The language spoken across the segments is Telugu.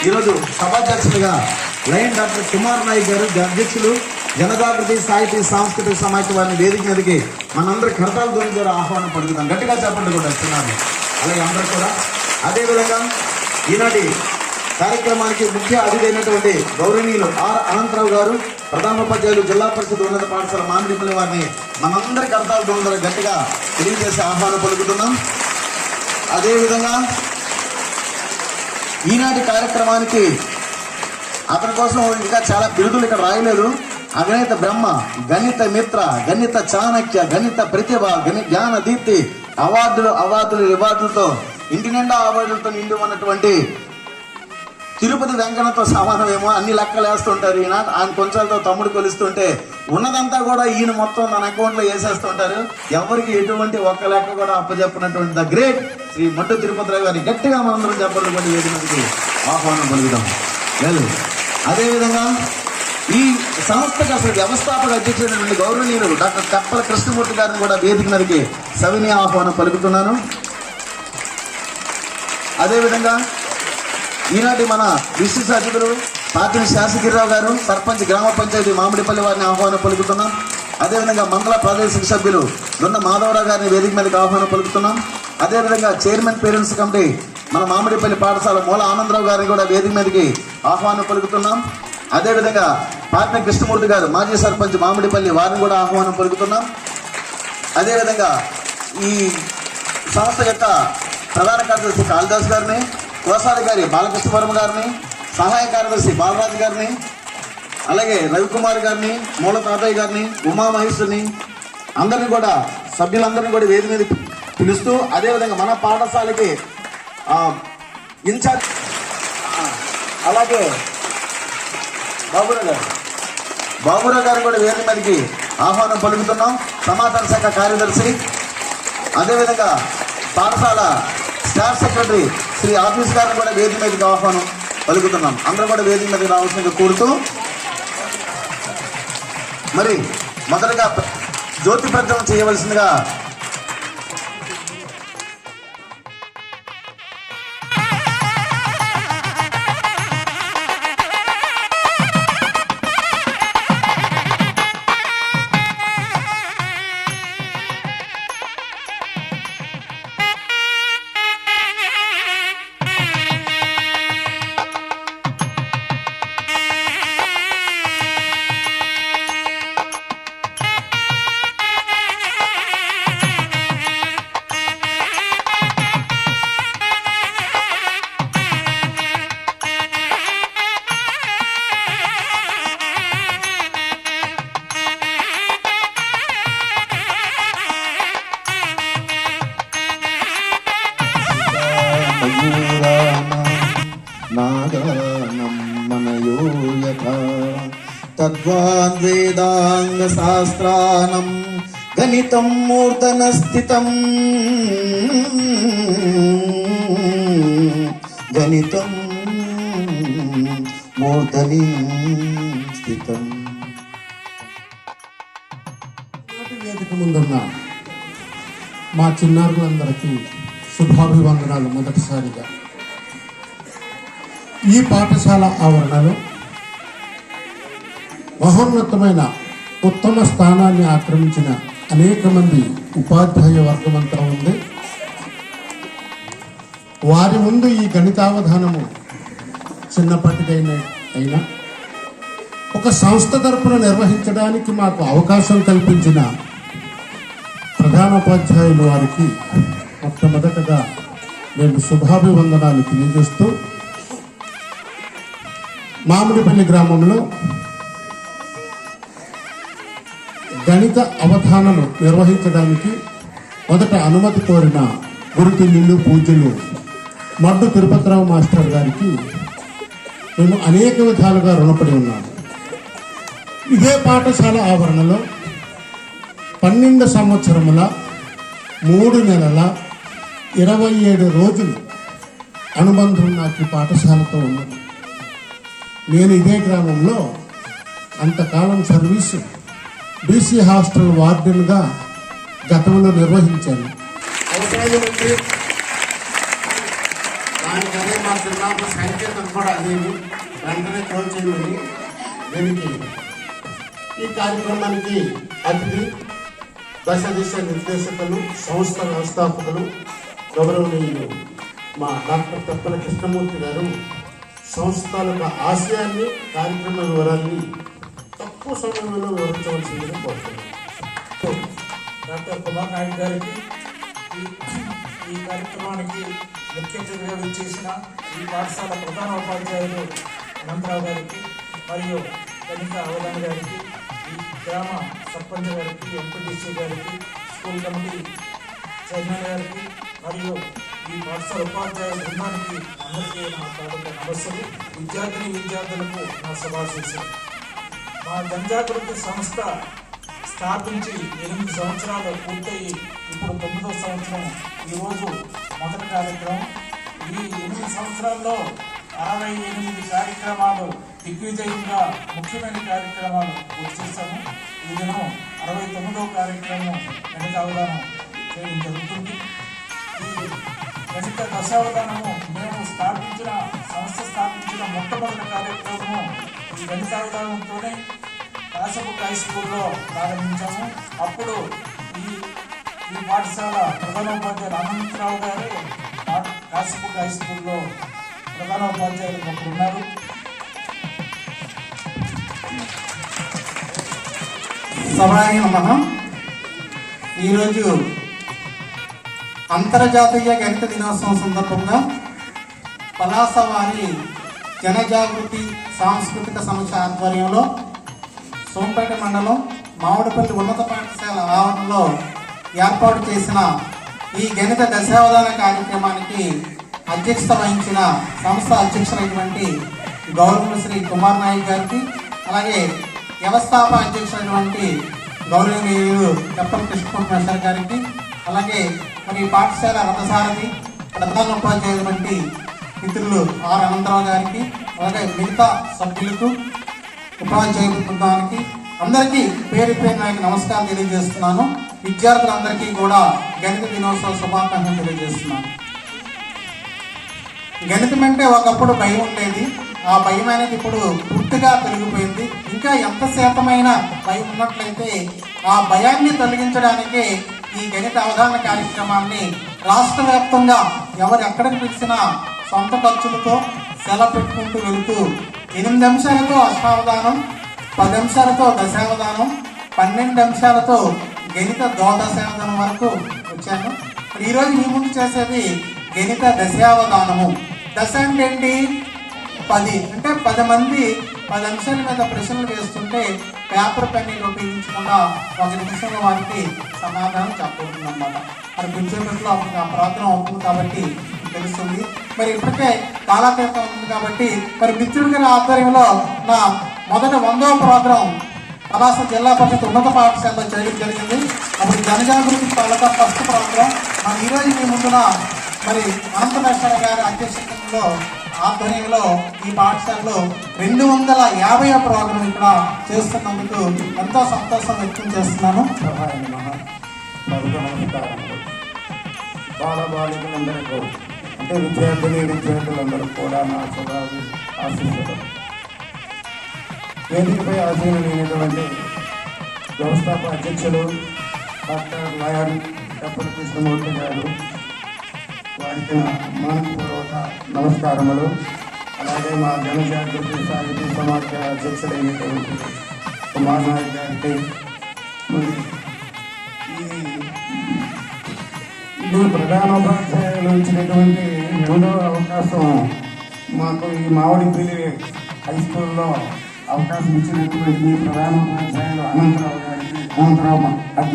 ఈరోజు సభాధ్యక్షులుగా లయన్ డాక్టర్ కుమార్ నాయక్ గారు అధ్యక్షులు జనజాగృతి సాహితీ సాంస్కృతిక సమాఖ్య వారిని వేదిక మీదకి మనందరి కరతాల ధ్వని ద్వారా ఆహ్వానం పలుకుతాం. గట్టిగా చెప్పండి కూడా ఇస్తున్నారు. అలాగే అందరూ కూడా అదేవిధంగా ఈనాటి కార్యక్రమానికి ముఖ్య అతిథి అయినటువంటి గౌరవనీయులు ఆర్ అనంతరావు గారు, ప్రధానోపాధ్యాయులు జిల్లా పరిషత్ ఉన్నత పాఠశాల మామిడిపల్లి వారిని మనందరి కరతాల ధ్వని ద్వారా గట్టిగా తెలియజేసి ఆహ్వానం పలుకుతున్నాం. అదేవిధంగా ఈనాటి కార్యక్రమానికి అతని కోసం ఇంకా చాలా బిరుదులు ఇక్కడ రాయలేదు. అగణిత బ్రహ్మ, గణిత మిత్ర, గణిత చాణక్య, గణిత ప్రతిభ, జ్ఞాన దీప్తి అవార్డులు రివార్డులతో ఇంటి నిండా అవార్డులతో నిండి ఉన్నటువంటి తిరుపతి వెంకన్నతో సమానమేమో అన్ని లెక్కలు వేస్తుంటారు. ఈయన ఆయన కొంచెంతో తమ్ముడు కొలుస్తుంటే ఉన్నదంతా కూడా ఈయన మొత్తం తన అకౌంట్లో వేసేస్తుంటారు. ఎవరికి ఎటువంటి ఒక్క లెక్క కూడా అప్పచెప్పినటువంటి ద గ్రేట్ శ్రీ మట్టు తిరుపతిరావు గారిని గట్టిగా మనందరం చెప్పండి కూడా వేదికకి ఆహ్వానం పలుకుదాం. లేదు అదేవిధంగా ఈ సంస్థకు అసలు వ్యవస్థాపక అధ్యక్షుడైనటువంటి గౌరవనీయులు డాక్టర్ కప్పల కృష్ణమూర్తి గారిని కూడా వేదిక మీదకి సవినీయ ఆహ్వానం పలుకుతున్నాను. అదేవిధంగా ఈనాటి మన విశిష్ట అతిథులు పార్టీ శాసగిరిరావు గారు, సర్పంచ్ గ్రామ పంచాయతీ మామిడిపల్లి వారిని ఆహ్వానం పలుకుతున్నాం. అదేవిధంగా మండల ప్రాదేశిక సభ్యులు దొండ మాధవరావు గారిని వేదిక మీదకి ఆహ్వానం పలుకుతున్నాం. అదేవిధంగా చైర్మన్ పేరెంట్స్ కమిటీ మన మామిడిపల్లి పాఠశాల మూల ఆనందరావు గారిని కూడా వేదిక మీదకి ఆహ్వానం పలుకుతున్నాం. అదేవిధంగా పార్టీ కృష్ణమూర్తి గారు మాజీ సర్పంచ్ మామిడిపల్లి వారిని కూడా ఆహ్వానం పలుకుతున్నాం. అదేవిధంగా ఈ సంస్థ యొక్క ప్రధాన కార్యదర్శి కాళిదాస్ గారిని, కోశాధికారి బాలకృష్ణవర్మ గారిని, సహాయ కార్యదర్శి బాలరాజు గారిని, అలాగే రవికుమార్ గారిని, మూల తాతయ్య గారిని, ఉమామహేశ్వరిని అందరినీ కూడా సభ్యులందరినీ కూడా వేది మీద పిలుస్తూ, అదేవిధంగా మన పాఠశాలకి ఇన్ఛార్జ్ అలాగే బాబురావు గారు కూడా వేది మీదకి ఆహ్వానం పలుకుతున్నాం. సమాచార శాఖ కార్యదర్శి, అదేవిధంగా పాఠశాల స్టాఫ్ సెక్రటరీ శ్రీ ఆఫీస్ గారిని కూడా వేదిక మీదకి ఆహ్వానం పలుకుతున్నాం. అందరూ కూడా వేదిక మీదకి రావాల్సిందిగా కోరుతూ, మరి మొదటగా జ్యోతి ప్రజ్వలనం చేయవలసిందిగా తద్వాన్ వేదాంగ శాస్త్రానం గణితం మూర్ధన స్థితం గణితం మూర్ధని స్థితం. వేదిక ముందున్న మా చిన్నారులందరికీ శుభాభివందనాలు. మొదటిసారిగా ఈ పాఠశాల ఆవరణలో మహోన్నతమైన ఉత్తమ స్థానాన్ని ఆక్రమించిన అనేక మంది ఉపాధ్యాయ వర్గం అంతా ఉంది. వారి ముందు ఈ గణితావధానము చిన్నప్పటికైనా ఒక సంస్థ తరపున నిర్వహించడానికి మాకు అవకాశం కల్పించిన ప్రధానోపాధ్యాయులు వారికి మొట్టమొదటగా నేను శుభాభివందనాలు తెలియజేస్తూ, మామిడిపల్లి గ్రామంలో గణిత అవధానను నిర్వహించడానికి మొదట అనుమతి కోరిన గురుతుల్యులు పూజ్యులు మడ్డు తిరుపతిరావు మాస్టర్ గారికి మేము అనేక విధాలుగా రుణపడి ఉన్నాము. ఇదే పాఠశాల ఆవరణలో 12 సంవత్సరముల 3 నెలల 27 రోజులు అనుబంధం నాకు ఈ పాఠశాలతో ఉన్నది. నేను ఇదే గ్రామంలో అంతకాలం సర్వీసు బీసీ హాస్టల్ వార్డెన్గా గతంలో నిర్వహించాను. దానికి అదే మన జిల్లాకు సంకేతం కూడా అదేమి వెంటనే క్లోజ్ చేయమని. దీనికి ఈ కార్యక్రమానికి అతిథి దశ దిశ నిర్దేశకులు, సంస్థ వ్యవస్థాపకులు, గౌరవనీయులు మా డాక్టర్ తెప్పల కృష్ణమూర్తి గారు సంస్థల ఆశయాన్ని, కార్యక్రమ వివరాన్ని తక్కువ సమయంలో వివరించవలసిందిగా కోరుతున్నాను. డాక్టర్ కుమార్ నాయుడు గారికి ఈ కార్యక్రమానికి ముఖ్య అతిథిగా విచ్చేసిన ఈ పాఠశాల ప్రధాన ఉపాధ్యాయులు అనంతరావు గారికి మరియు కనిక అవధాన గారికి, ఈ గ్రామ సర్పంచ్ గారికి, ఎంపీటీసీ గారికి, స్కూల్ కమిటీ చైర్మన్ గారికి మరియు ఈ పాఠశాల ఉపాధ్యాయ బృందానికి అందరికీ నా స్వాగత నమస్సులు. విద్యార్థులకు నా శుభాశీస్సులు. మా జనజాగృతి సంస్థ స్థాపించి 8 సంవత్సరాలు పూర్తయి ఇప్పుడు 9వ సంవత్సరం ఈరోజు మొదటి కార్యక్రమం. ఈ 8 సంవత్సరాల్లో 68 కార్యక్రమాలు దిగ్విజయంగా ముఖ్యమైన కార్యక్రమాలు పూర్తి చేశాము. ఈ దినం 69వ కార్యక్రమం గణిత అవధానం చేయడం జరుగుతుంది. ఈ గణిత దశావధానము మేము సంస్థ స్థాపించిన మొట్టమొదటి కార్యక్రమము ఈ గణిత అవధానంతోనే కాశపుక్ హై స్కూల్లో ప్రారంభించాము. అప్పుడు ఈ పాఠశాల ప్రధానోపాధ్యాయులు అనంతరావు గారు కాశపుక్ హై స్కూల్లో ప్రధానోపాధ్యాయులు ఒకరు ఉన్నారు. సభాయ నమః. ఈరోజు అంతర్జాతీయ గణిత దినోత్సవం సందర్భంగా పలాస వారి జనజాగృతి సాంస్కృతిక సంస్థ ఆధ్వర్యంలో సోంపేట మండలం మామిడిపల్లి ఉన్నత పాఠశాల ఆవరణలో ఏర్పాటు చేసిన ఈ గణిత దశావధాన కార్యక్రమానికి అధ్యక్షత వహించిన సంస్థ అధ్యక్షులైనటువంటి గౌరవ శ్రీ కుమార్ నాయక్ గారికి, అలాగే వ్యవస్థాపక అధ్యక్షులైనటువంటి గౌరవనీయులు తెప్పల కృష్ణమూర్తి గారికి, అలాగే మరి పాఠశాల రథసారథి ప్రధాన ఉపాధ్యాయులైనటువంటి మిత్రులు ఆర్ అనంతరావు గారికి, అలాగే మిగతా సభ్యులకు, ఉపాధ్యాయ బృందానికి అందరికీ పేరు నాకు నమస్కారం తెలియజేస్తున్నాను. విద్యార్థులందరికీ కూడా గణిత దినోత్సవ శుభాకాంక్షలు తెలియజేస్తున్నాను. గణితం అంటే ఒకప్పుడు భయం ఉండేది. ఆ భయం అనేది ఇప్పుడు పూర్తిగా తొలగిపోయింది. ఇంకా ఎంత శాతమైన భయం ఉన్నట్లయితే ఆ భయాన్ని తొలగించడానికి ఈ గణిత అవగాహన కార్యక్రమాన్ని రాష్ట్ర వ్యాప్తంగా ఎవరు ఎక్కడికి పిలిచినా సొంత ఖర్చులతో సెలవు పెట్టుకుంటూ వెళుతూ 8 అంశాలతో అష్టావధానం, 10 అంశాలతో దశావధానం, 12 అంశాలతో గణిత ద్వాదశావధానం వరకు వచ్చాను. ఈరోజు మీ ముందు చేసేది గణిత దశావధానము. దశ అంటే ఏంటి? 10 అంటే 10 మంది 10 అంశాల మీద ప్రశ్నలు వేస్తుంటే పేపర్ పెన్ ఉపయోగించకుండా 1 నిమిషంలో వారికి సమాధానం చెప్పబడుతుందన్నమాట. మరి కూర్చోబెట్లో అప్పుడు ఆ ప్రార్థన అవుతుంది కాబట్టి తెలుస్తుంది. మరి ఇప్పటికే కాలాతీతం ఉంది కాబట్టి మరి మిత్రుడి గారి ఆధ్వర్యంలో నా మొదటి 100వ ప్రోగ్రాం పలాస జిల్లా పరిషత్ ఉన్నత పాఠశాలలో చేయడం జరిగింది. అప్పుడు జనజాగృతి తాలూకా ఫస్ట్ ప్రోగ్రాం. మరి ఈరోజు మీ ముందున మరి అనంతమేశ్వర గారి అధ్యక్షతలో ఆధ్వర్యంలో ఈ పాఠశాలలో 250వ ప్రోగ్రాం ఇక్కడ చేస్తున్నందుకు ఎంతో సంతోషం వ్యక్తం చేస్తున్నాను. బాలబాలికలందరికీ అంటే విద్యార్థులందరూ కూడా నా స్వభావం ఆశిస్తారు. వేదికపై ఆశీనులైనటువంటి వ్యవస్థాపక అధ్యక్షులు డాక్టర్ లాయర్ తెప్పల కృష్ణమూర్తి గారు, వారికి మానపూర్వక నమస్కారములు. అలాగే మా జనజాగృతి సాహితీ సమాఖ్య అధ్యక్షులైనటువంటి కుమార్ నాయక్ గారికి, ఈ ప్రధానోపాధ్యాయులు ఇచ్చినటువంటి 3వ అవకాశం మాకు ఈ మామిడిపల్లి హై స్కూల్లో అవకాశం ఇచ్చినటువంటి ప్రధానోపాధ్యాయులు అనంతరావు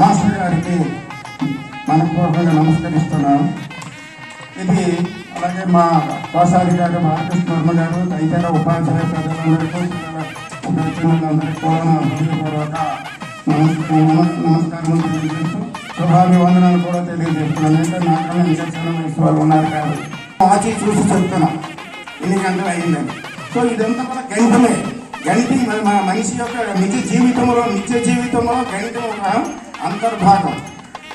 మాస్టర్ గారికి మనపూర్వకంగా నమస్కరిస్తున్నాను. ఇది అలాగే మా కోశాధికారి బాలకృష్ణ వర్మ గారు, తదితర ఉపాధ్యాయ ప్రజలందరికీ, ఉపాధ్యాయులందరికీ కూడా నా హృదయపూర్వక నమస్కారం తెలియజేస్తూ శుభాభివందనాలు కూడా తెలియజేస్తున్నాను. అంటే నాకన్నా ఇంకా చిన్న వయసు వాళ్ళు ఉన్నారు కాబట్టి వాచి చూసి చెప్తున్నాం ఎన్ని గంటలు అయిందని. సో ఇదంతా కూడా గణితమే. గణితం మన మనిషి యొక్క నిత్య జీవితంలో గణితం ఒక అంతర్భాగం.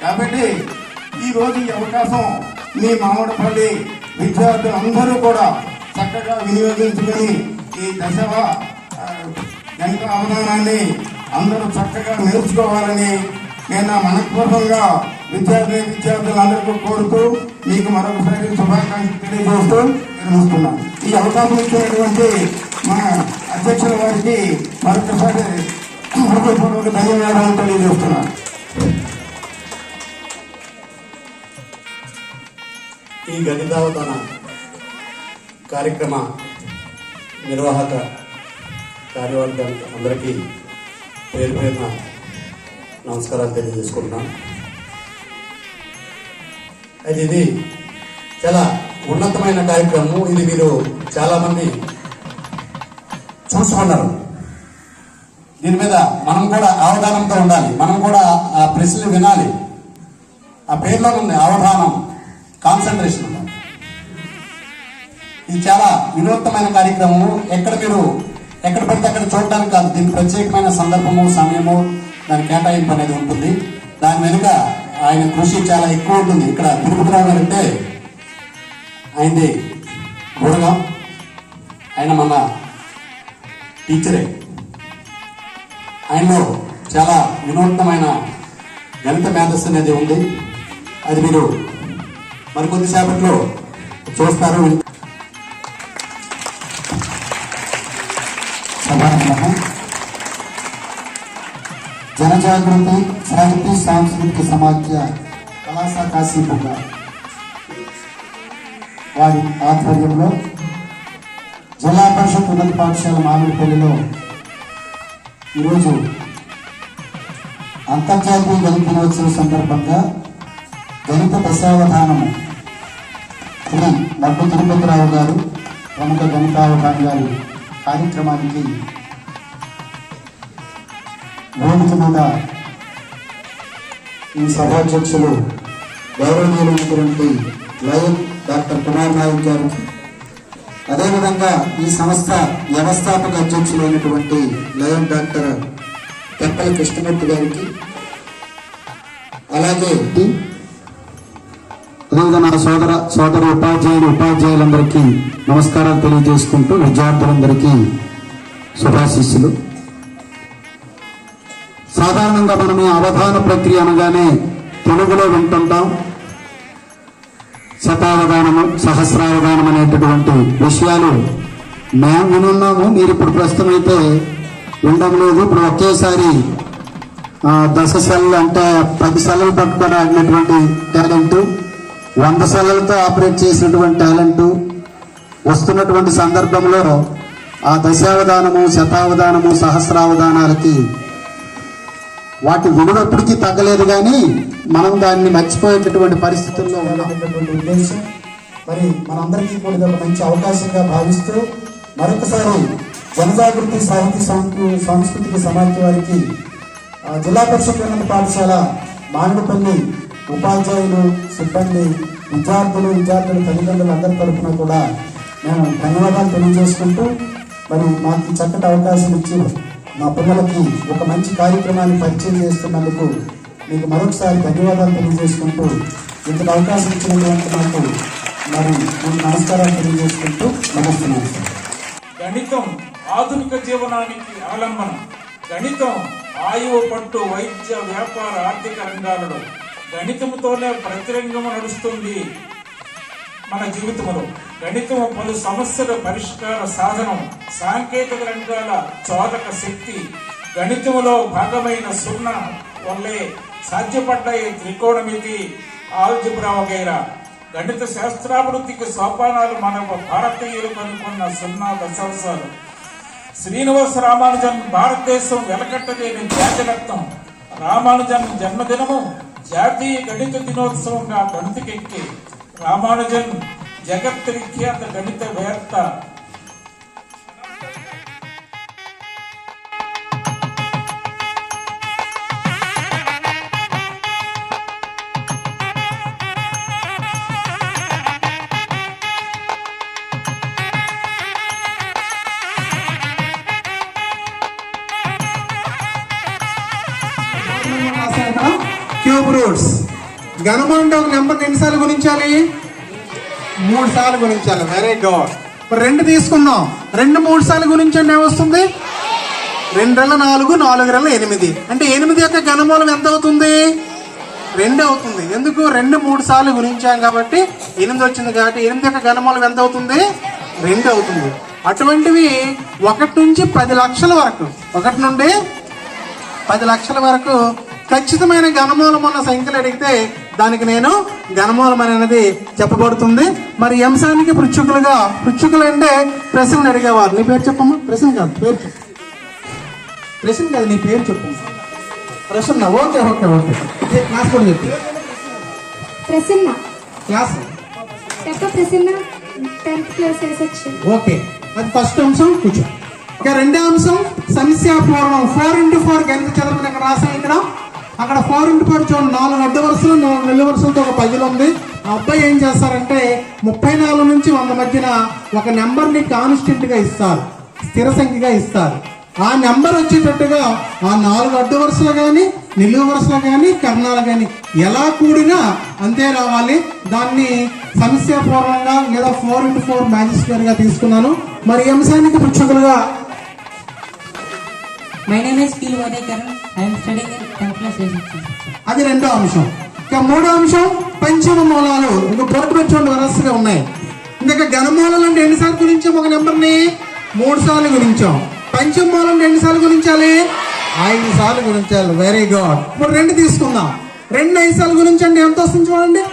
కాబట్టి ఈరోజు ఈ అవకాశం మీ మామిడిపల్లి విద్యార్థులందరూ కూడా చక్కగా వినియోగించుకొని ఈ దశవ గణిత అవధానాన్ని అందరూ చక్కగా నేర్చుకోవాలని నేను మనపూర్వకంగా విద్యార్థులందరికీ కోరుతూ మీకు మరొకసారి శుభాకాంక్షలు తెలియజేస్తూ నిర్వహిస్తున్నాను. ఈ అవకాశం ఇచ్చినటువంటి మా అధ్యక్షుల వారికి మరొకసారి హృదయపూర్వక ధన్యవాదాలు తెలియజేస్తున్నాను. ఈ గణితావధాన కార్యక్రమ నిర్వాహక కార్యవర్గానికి అందరికీ పేరు పేరున నమస్కారాలు తెలియజేసుకుంటున్నాను. అయితే ఇది చాలా ఉన్నతమైన కార్యక్రమం. ఇది మీరు చాలామంది చూసుకున్నారు. దీని మీద మనం కూడా అవధానంతో ఉండాలి. మనం కూడా ఆ ప్రశ్నలు వినాలి. ఆ పేరులో ఉంది అవధానం, కాన్సన్ట్రేషన్ ఉండాలి. ఇది చాలా వినూత్నమైన కార్యక్రమము. ఎక్కడ పడితే అక్కడ చూడడానికి కాదు. దీనికి ప్రత్యేకమైన సందర్భము, సమయము, దాని కేటాయింపు అనేది ఉంటుంది. దాని వెనుక ఆయన కృషి చాలా ఎక్కువ ఉంటుంది. ఇక్కడ తిరుపతిరావు గారు అంటే ఆయనది గుణగం. ఆయన మన టీచరే. ఆయనలో చాలా వినూత్నమైన గణిత మేధస్సు అనేది ఉంది. అది మీరు మరికొద్దిసేపట్లో చూస్తారు. జనజాగృతి సాహితీ సాంస్కృతిక సమాఖ్య కళాశా కాశీపుర వారి ఆధ్వర్యంలో జిల్లా పరిషత్ ఉన్నత పాఠశాల మామిడిపల్లిలో ఈరోజు అంతర్జాతీయ గణిత దినోత్సవం సందర్భంగా గణిత దశావధానము శ్రీ లడ్డు తిరుపతిరావు గారు, ప్రముఖ గణితావధాని గారి కార్యక్రమానికి వేదిక మీద ఈ సభాధ్యక్షులు గౌరవనీయులైనటువంటి లయన్ డాక్టర్ కుమార్ నాయక్ గారు, అదేవిధంగా ఈ సంస్థ వ్యవస్థాపక అధ్యక్షులైనటువంటి లయన్ డాక్టర్ తెప్పల కృష్ణమూర్తి గారికి, అలాగే నా సోదర ఉపాధ్యాయులందరికీ నమస్కారాలు తెలియజేసుకుంటూ విద్యార్థులందరికీ శుభాశీస్సులు. సాధారణంగా మనం ఈ అవధాన ప్రక్రియ అనగానే తెలుగులో వింటుంటాం. శతావధానము, సహస్రావధానం అనేటటువంటి విషయాలు మేము వినున్నాము. మీరు ఇప్పుడు ప్రస్తుతం అయితే వినడం లేదు. ఇప్పుడు ఒకేసారి 10 సెల్లు అంటే 10 సెల్లు పట్టుకొని ఆడినటువంటి టాలెంటు, 100 సెల్లలతో ఆపరేట్ చేసినటువంటి టాలెంటు వస్తున్నటువంటి సందర్భంలో ఆ దశావధానము, శతావధానము, సహస్రావధానాలకి వాటి విలువ ఎప్పటికీ తగ్గలేదు. కానీ మనం దాన్ని మర్చిపోయేటటువంటి పరిస్థితుల్లో ఉన్నటువంటి ఉద్దేశం. మరి మనందరికీ కూడా ఇది ఒక మంచి అవకాశంగా భావిస్తూ మరొకసారి జనజాగృతి సాహితీ సాంస్కృతిక సమాఖ్య వారికి జిల్లా పరిషత్ ఉన్నత పాఠశాల మామిడిపల్లి ఉపాధ్యాయులు, సిబ్బంది, విద్యార్థుల తల్లిదండ్రులు అందరి తరఫున కూడా మేము ధన్యవాదాలు తెలియజేసుకుంటూ మరి మాకు చక్కటి అవకాశం ఇచ్చి మా పిల్లలకి ఒక మంచి కార్యక్రమాన్ని పరిచయం చేస్తున్నందుకు మీకు మరొకసారి ధన్యవాదాలు తెలియజేసుకుంటూ ఇంతకు అవకాశం ఇచ్చినటువంటి మాకు మరి నమస్కారాలు తెలియజేసుకుంటూ నమస్తున్నాను. గణితం ఆధునిక జీవనానికి ఆలంబనం. గణితం ఆయువు, పట్టు, వైద్య, వ్యాపార, ఆర్థిక రంగాలలో గణితంతోనే ప్రతిరంగము నడుస్తుంది మన జీవితంలో. గణితం పలు సమస్యల పరిష్కార సాధనం, సాంకేతిక రంగాల చోదక శక్తి. గణితంలో భాగమైన సున్నా వల్లే సాధ్యపడ్డాయి త్రికోణమితి, ఆల్జిబ్రా వగైరా. గణిత శాస్త్రాభివృద్ధికి సోపానాలు మన భారతీయులు కనుక్కున్న సున్నా దశాంశాలు. శ్రీనివాస రామానుజన్ భారతదేశం వెలకట్టలేని జాతిరత్నం. రామానుజన్ జన్మదినము జాతీయ గణిత దినోత్సవంగా గణితకెక్కి. రామానుజన్ జగత్ విఖ్యాత గణితవేత్త. Cube roots. ఘనమంలో ఒక నెంబర్ ఎన్నిసార్లు గుణించాలి? 3 సార్లు గుణించాలి. Very good. మరి 2 తీసుకుందాం. 2 3 సార్లు గుణించండి ఏమొస్తుంది? 2 రెళ్ళ 4, 4 రెళ్ళ 8. అంటే 8 యొక్క ఘనమూలం ఎంత అవుతుంది? 2 అవుతుంది. ఎందుకు? 2 3 సార్లు గుణించాం కాబట్టి 8 వచ్చింది. కాబట్టి 8 యొక్క ఘనమూలం ఎంత అవుతుంది? 2 అవుతుంది. అటువంటివి 1 నుంచి 10 లక్షల వరకు, 1 నుండి 10 లక్షల వరకు ఖచ్చితమైన ఘనమూలం ఉన్న సంఖ్యలు అడిగితే దానికి నేను ఘనమూలం అనేది చెప్పబడుతుంది. మరి ఈ అంశానికి పృచ్ఛకులు అంటే ప్రశ్నలు అడిగేవారు. నీ పేరు చెప్పమ్మా. ప్రశ్న కాదు, పేరు చెప్పు. ప్రశ్న కాదు, నీ పేరు చెప్పు. Prasanna. Okay okay okay. Class కూడా చెప్పు. Prasanna. Class Prasanna 10th class section. Okay, అది ఫస్ట్ అంశం. కూర్చో. ఇక రెండో అంశం సంఖ్యాపూర్ణం. 4x4 గణిత చదవడం ఇక్కడ రాసాం. ఇక్కడ అక్కడ 4x4 చూడండి, 4 అడ్డు వరుసలు 4 నిలువు వరుసలతో ఒక పజిల్ ఉంది. ఆ అబ్బాయి ఏం చేస్తారంటే 34 నుంచి 100 మధ్యన ఒక నెంబర్ని కాన్స్టెంట్ గా ఇస్తారు, స్థిర సంఖ్యగా ఇస్తారు. ఆ నెంబర్ వచ్చేటట్టుగా ఆ 4 అడ్డు వరుసలు కానీ నిలువు వరుసలు కానీ కర్ణాలు కానీ ఎలా కూడినా అంతే రావాలి. దాన్ని సంఖ్యాపూర్ణంగా లేదా 4x4 మ్యాజిక్ స్క్వేర్ గా తీసుకున్నాను. మరి ఈ అంశానికి పృచ్ఛకులుగా My name is P. Vadekaran. I am studying in 10th class section. అది రెండో అంశం. ఇక మూడో అంశం పంచమ మూలాలు. ఇంకా పొరపరచండి వరసగా ఉన్నాయి. ఇంకా ఘనమూలాలు అంటే ఎన్నిసార్లు గురించాం? ఒక నెంబర్ని 3 సార్లు గురించాం. పంచమ మూలం ఎన్నిసార్లు గురించాలి? 5 సార్లు గురించాలి. Very good. ఇప్పుడు 2 తీసుకుందాం. 2 5 సార్లు గురించండి. ఎంత వస్తుంది చూడండి.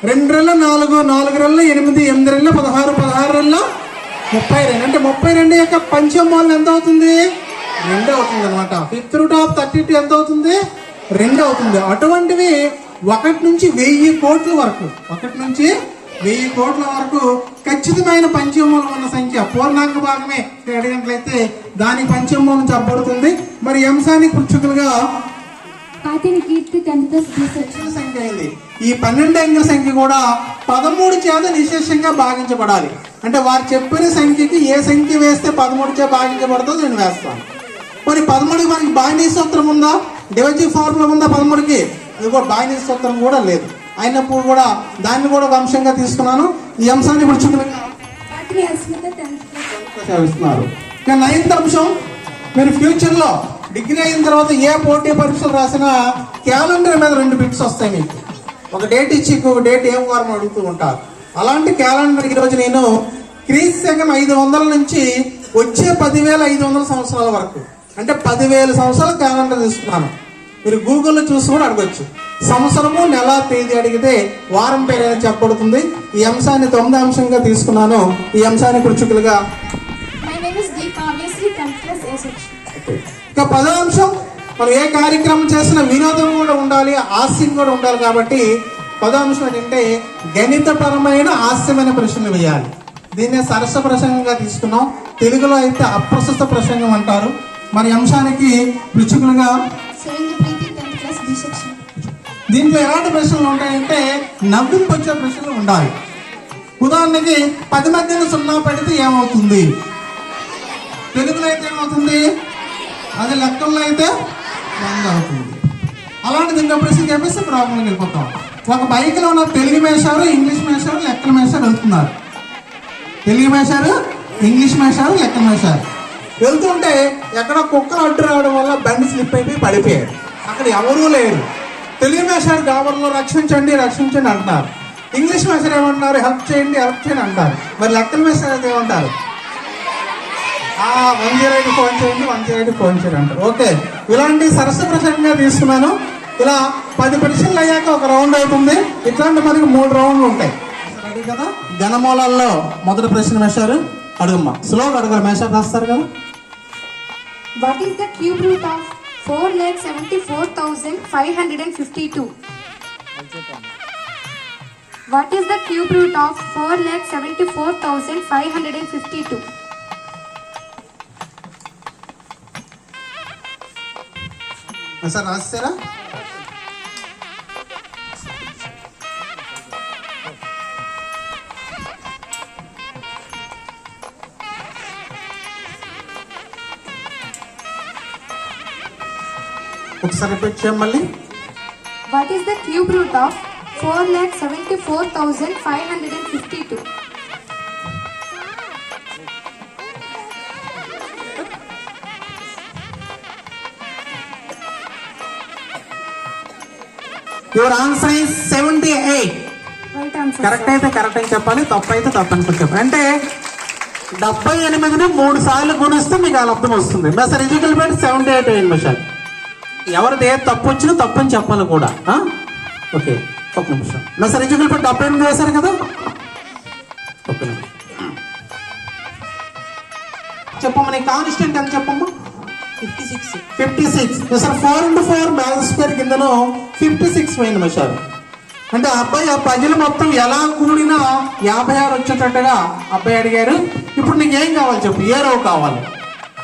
2 రెళ్ళ 4, 4 రెళ్ళ 8, 8 రెళ్ళ 16, 16 రెళ్ళ 32. అంటే 32 యొక్క పంచమ మూలం ఎంత అవుతుంది? 2 అవుతుంది అనమాట. 5th రూట్ ఆఫ్ 32 ఎంత అవుతుంది? 2 అవుతుంది. అటువంటివి 1 నుంచి 1000 కోట్ల వరకు, 1 నుంచి 1000 కోట్ల వరకు ఖచ్చితమైన పంచమూలం ఉన్న సంఖ్య పూర్ణాంక భాగమే అడిగినట్లయితే దాని పంచమూలం చెప్పబడుతుంది. మరి ఈ అంశానికి పృచ్ఛకులుగా సంఖ్య అయింది. ఈ 12 అంకెల సంఖ్య కూడా 13 చేత నిశేషంగా భాగించబడాలి. అంటే వారు చెప్పిన సంఖ్యకి ఏ సంఖ్య వేస్తే 13 చేత భాగించబడుతుందో నేను వేస్తాను. మరి 13కి మనకి బైనరీ సూత్రం ఉందా? డివిజివ్ ఫార్ములా ఉందా 13కి? ఇది కూడా బైనరీ సూత్రం కూడా లేదు. అయినప్పుడు కూడా దాన్ని కూడా ఒక అంశంగా తీసుకున్నాను. ఈ అంశాన్ని పృచ్ఛకులుగా ఇస్తున్నారు. ఇక 9th అంశం, మీరు ఫ్యూచర్ లో డిగ్రీ అయిన తర్వాత ఏ పోటీ పరీక్షలు రాసినా క్యాలెండర్ మీద 2 బిట్స్ వస్తాయి మీకు. ఒక డేట్ ఇచ్చి ఇంకొక డేట్ ఏం వారం అడుగుతూ ఉంటారు. అలాంటి క్యాలెండర్ ఈరోజు నేను క్రీస్తు శకం 500 నుంచి వచ్చే 10,500 సంవత్సరాల వరకు, అంటే 10,000 సంవత్సరాల క్యాలెండర్ తీసుకున్నాను. మీరు గూగుల్లో చూసి కూడా అడగొచ్చు. సంవత్సరము, నెల, తేదీ అడిగితే వారం పేరు అనేది చెప్పబడుతుంది. ఈ అంశాన్ని 9వ అంశంగా తీసుకున్నాను. ఈ అంశాన్ని పృచ్ఛకులుగా ఇక 10వ అంశం, మనం ఏ కార్యక్రమం చేసినా వినోదం కూడా ఉండాలి, హాస్యం కూడా ఉండాలి. కాబట్టి 10వ అంశం ఏంటంటే గణితపరమైన హాస్యమైన ప్రశ్నలు వేయాలి. దీన్నే సరస ప్రసంగంగా తీసుకున్నాం. తెలుగులో అయితే అప్రస్తుత ప్రసంగం అంటారు. మరి అంశానికి పృచ్ఛకులుగా దీంట్లో ఎలాంటి ప్రశ్నలు ఉంటాయంటే నవ్వింపు వచ్చే ప్రశ్నలు ఉండాలి. ఉదాహరణకి 10 మధ్యన 0 పెడితే ఏమవుతుంది? తెలుగులో అయితే ఏమవుతుంది? అది లెక్కల్లో అయితే 100 అవుతుంది. అలాంటి దీంట్లో ప్రశ్న చెప్పేసి ప్రాబ్లంకి వెళ్ళిపోతాం. ఒక బైక్లో ఉన్న తెలుగు మేషారు, ఇంగ్లీష్ మేషారు, లెక్కల మేషారు వెళ్తున్నారు. తెలుగు మేషారు, ఇంగ్లీష్ మేషారు, లెక్కల మేషారు వెళ్తుంటే ఎక్కడ కుక్కలు అడ్డు రావడం వల్ల బండి స్లిప్ అయిపోయి పడిపోయాడు. అక్కడ ఎవరూ లేరు. తెలుగు మేషారు గాబర్లో రక్షించండి రక్షించండి అంటున్నారు. ఇంగ్లీష్ మేషారు ఏమంటున్నారు? హెల్ప్ చేయండి హెల్ప్ చేయండి అంటారు. మరి లెక్కల మేషారు అయితే ఏమంటారు? 108 ఫోన్ చేయండి 108 ఫోన్ చేయండి అంటారు. ఓకే, ఇలాంటి సరస ప్రసంగంగా తీసుకున్నాను. ఇలా 10 ప్రశ్నలు అయ్యాక ఒక రౌండ్ అవుతుంది. ఇట్లాంటి మనకి 3 రౌండ్లు ఉంటాయి. రెడీ కదా? ఘనమూలాల్లో మొదటి ప్రశ్న మేషారు అడుగుమ్మా. స్లోగా అడగాలి, మేషారు రాస్తారు కదా. What is the cube root of 4,74,552? What is the cube root of 4,74,552? Sir రాస్తారా? ఒకసారి రిపీట్ చేయం మళ్ళీ. What is the cube root of 4,74,552? Your answer is 78. Right answer. Correct అయితే కరెక్ట్ అని చెప్పాలి, తప్పు అయితే తప్పు అని చెప్పాలి. అంటే 78ని 3 సార్లు గుణిస్తే మీకు ఆ లబ్ధం వస్తుంది. సార్ ఎజుకల్ పెట్టి 78 అయ్యింది సార్. ఎవరిది ఏ తప్పు వచ్చినా తప్పు అని చెప్పాలి కూడా. ఓకే, ఒక నిమిషం. సార్ ఎజుకల్ పెట్టి 78 వేశారు కదా, ఒక నిమిషం చెప్పమ్మా. నీ కాన్స్టెంట్ ఎంత చెప్పమ్మా? 56. సార్ 4 into 4 మ్యాథ్స్ స్క్వేర్ కిందలో 56 పోయింది సార్. అంటే అబ్బాయి ఆ పజిల్ మొత్తం ఎలా కూడినా 56 వచ్చేటట్టుగా అబ్బాయి అడిగారు. ఇప్పుడు నీకు ఏం కావాలి చెప్పు? ఏ రో కావాలి?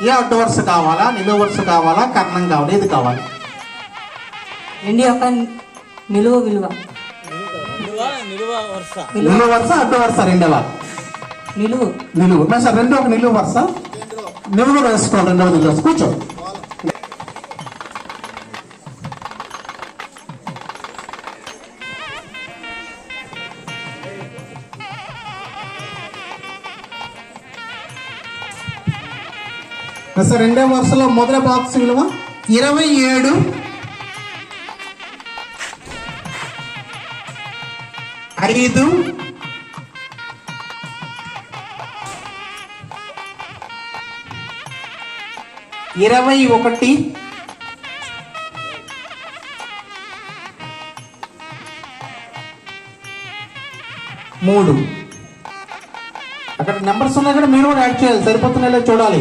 ఏ అడ్డు వరుస కావాలా, నిలువు వరుస కావాలా, కర్ణం కావాలి, ఏది కావాలి? రెండు యొక్క నిలువ విలువ. నిలువు వరుస అడ్డు వరుస రెండవ నిలువు. నిలువు సార్ రెండో ఒక నిలువు వరుస నిలువు వేసుకోవాలి. రెండవ నిలువు కూర్చో. సార్ రెండో వరుసలో మొదటి బాక్స్ విలువ 27, 5, 21, 3. అక్కడ నెంబర్స్ ఉన్నాయి కదా, మీరు కూడా యాడ్ చేయాలి. సరిపోతున్నాయో చూడాలి.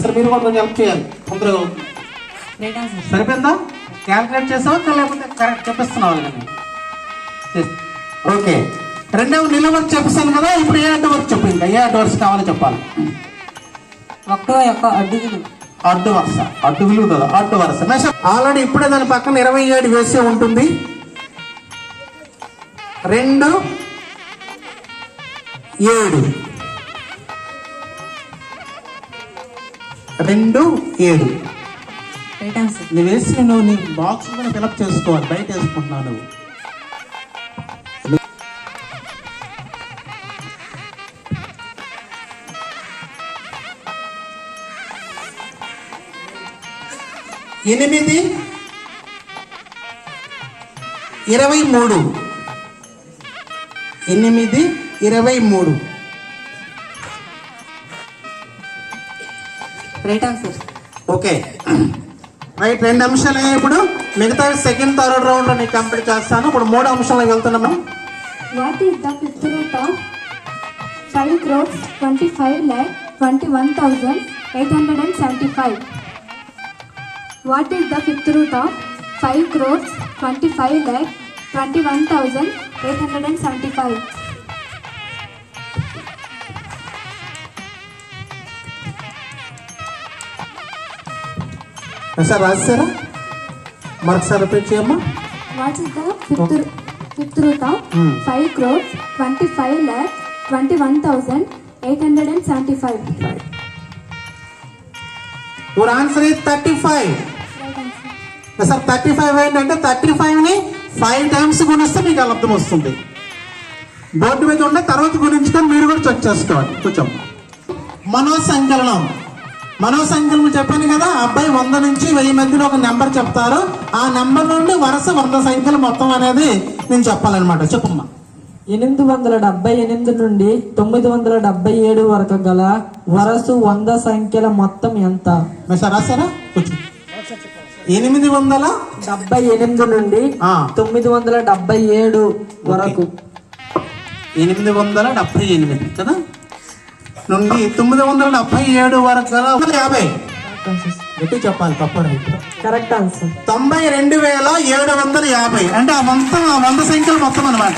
సార్ మీరు కూడా కొంచెం హెల్ప్ చేయాలి. తొందరగా రైట్ ఆన్సర్. సరిపోయిందా? క్యాల్కులేట్ చేసావా లేకపోతే కరెక్ట్ చెప్పిస్తున్నావా? ఓకే, రెండవ నిలువ వరకు చెప్పిస్తాను కదా. ఇప్పుడు ఏ అడ్డు వరకు చెప్పు, ఇంకా ఏ అడ్డు వరుస కావాలో చెప్పాలి. ఒకటో యొక్క అడ్డు విలువ. అడ్డు వరుస, అడ్డు విలువ కదా, అడ్డు వరుస. ఆల్రెడీ ఇప్పుడే దాని పక్కన 27 వేసే ఉంటుంది. 2, 7, 2, 7. Right answer. నువ్వు వేసి నువ్వు నీ బాక్స్ కూడా ఫిలప్ చేసుకోవాలి. బయట వేసుకుంటున్నావు నువ్వు. 8, 23. 8, 23. Right answer. Okay right. 2 అంశాలు ఇప్పుడు మిగతా సెకండ్ థర్డ్ రౌండ్ లో నీకు కంప్లీట్ చేస్తాను. ఇప్పుడు 3వ అంశంలోకి వెళ్తున్నాము. What is the fifth root of 5 crores 25,21,875? What is the fifth root of 5 crores 25,21,875? Sir రాశారా? మరొకసారి రిపీట్ చేయమ్మా. What is the fifth root of 5 crores 25,21,875? Your answer is 35. Sir 35 ఏంటంటే 35ని 5 టైమ్స్ గుణిస్తే మీకు అలబ్ధం వస్తుంది. బోర్డు మీద ఉండే తర్వాత గుణించుకొని మీరు కూడా చెక్ చేసుకోవాలి. కొంచెం మనోసంకలనం. మనోసంకలనం చెప్పాను కదా, అబ్బాయి 100 నుంచి 1000 మధ్యలో ఒక నెంబర్ చెప్తారు. ఆ నెంబర్ నుండి వరుస 100 సంఖ్యలు మొత్తం అనేది నేను చెప్పాలన్నమాట. చెప్పమ్మా. 878 నుండి 977 వరకు గల వరుస 100 సంఖ్యల మొత్తం ఎంత? సార్ రాశారా? కొంచెం 878 నుండి 977 వరకు. 878 కదా, నుండి 977 వరకు గల 50. ఎట్టి చెప్పాలి తప్పదు. Correct answer. 92,750. అంటే ఆ మొత్తం 100 సంఖ్యలు మొత్తం అనమాట.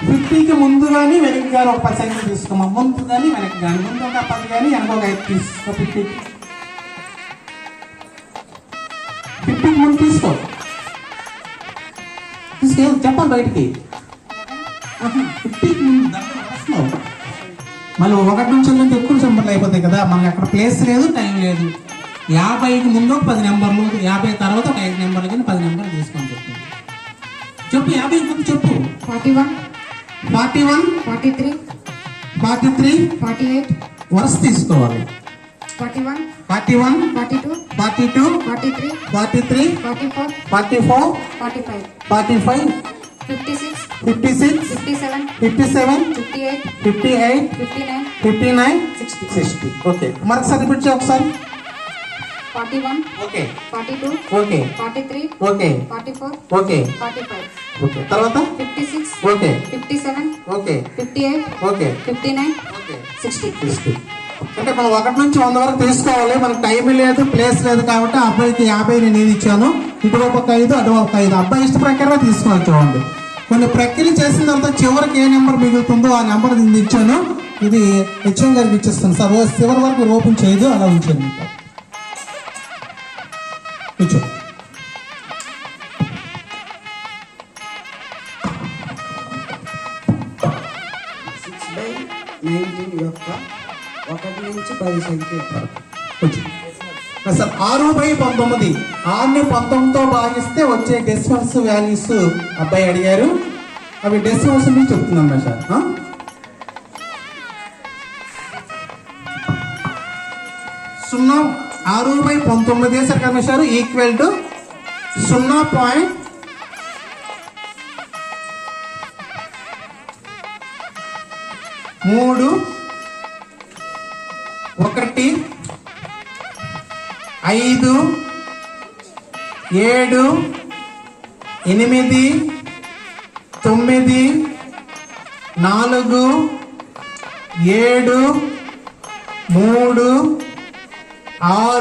ఫిఫ్టీకి ముందు కానీ వెనక్కి కానీ ఒక 10 సంఖ్యలు తీసుకోమా. ముందు కానీ వెనక్కి కానీ, ముందు ఒక 10 కానీ వెనక ఒక 5 తీసుకో. 50కి ముందు తీసుకో. తీసుకెళ్ళి చెప్పాలి బయటికి. 50కి ముందు వస్తున్నావు. మళ్ళీ 1 నుంచి ఎక్కువ సంబర్లు అయిపోతాయి కదా, మనకి అక్కడ ప్లేస్ లేదు, టైం లేదు. 50కి ముందు ఒక 10 నెంబర్లు, 50 తర్వాత ఒక 5 నెంబర్లు కానీ 10 నెంబర్లు తీసుకొని చెప్తుంది. చెప్పు 50 ముందు చెప్పు. 41, 41, 43, 43, 48, వరుస తీసుకోవాలి. 41, 41, 42, 42, 43, 43, 44, 44, 45, 45, 56, 56, 57, 57, 58, 58, 59, 59, 60. 60. ఓకే, మరొకసారి రిపీట్ చేయి ఒకసారి. 41, okay 42, okay 43, okay 44, okay 45, okay తర్వాత 56, ఓకే 57, ఓకే 58, ఓకే 59, ఓకే 60. అంటే మనం 1 నుంచి 100 వరకు తీసుకోవాలి. మనకు టైం లేదు, ప్లేస్ లేదు కాబట్టి ఆ అబ్బాయికి 50 నేను ఇచ్చాను. ఇటువైపు ఒక 5, అటువైపు ఒక 5. అబ్బాయి ఇష్ట ప్రకారం తీసుకోవాలి. చూడండి, కొన్ని ప్రక్రియ చేసిన తర్వాత చివరికి ఏ నెంబర్ మిగులుతుందో ఆ నెంబర్ నేను ఇచ్చాను. ఇది హెచ్ఎం గారికి ఇచ్చేస్తాను సార్. చివరి వరకు ఓపెన్ చేయదు, అలా ఉంచండి. కూర్చో. యొక్క 1 నుంచి 10 సంఖ్య సార్ 6/19. 6ని 19తో భాగిస్తే వచ్చే డెసిమల్స్ వాల్యూస్ అబ్బాయి అడిగారు. అవి డెసిమల్స్ నుంచి చెప్తున్నాను సార్. 6/19 వేసారు కదా సార్, ఈక్వల్ టు 0.3 1 5 7 8 9 4 7 3 6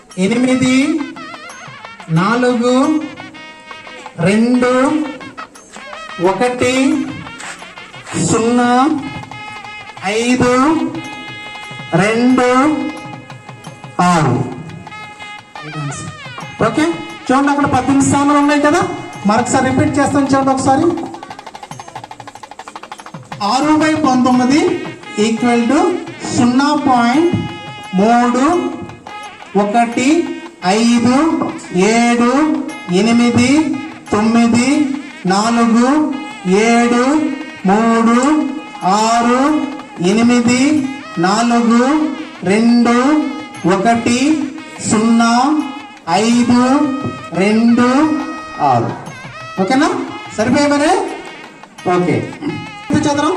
8 4 2 1 0 5 2 6. ఓకే, చూడండి అక్కడ 18 స్థానాలు ఉన్నాయి కదా. మరొకసారి రిపీట్ చేస్తాను చూడండి ఒకసారి. 6/19 ఈక్వల్ టు 0.3 1 5 7 8 9 4 7 3 6 8 4 2 1 0 5 2 6. ఓకేనా, సరిపోయా మరి? ఓకే, చదరం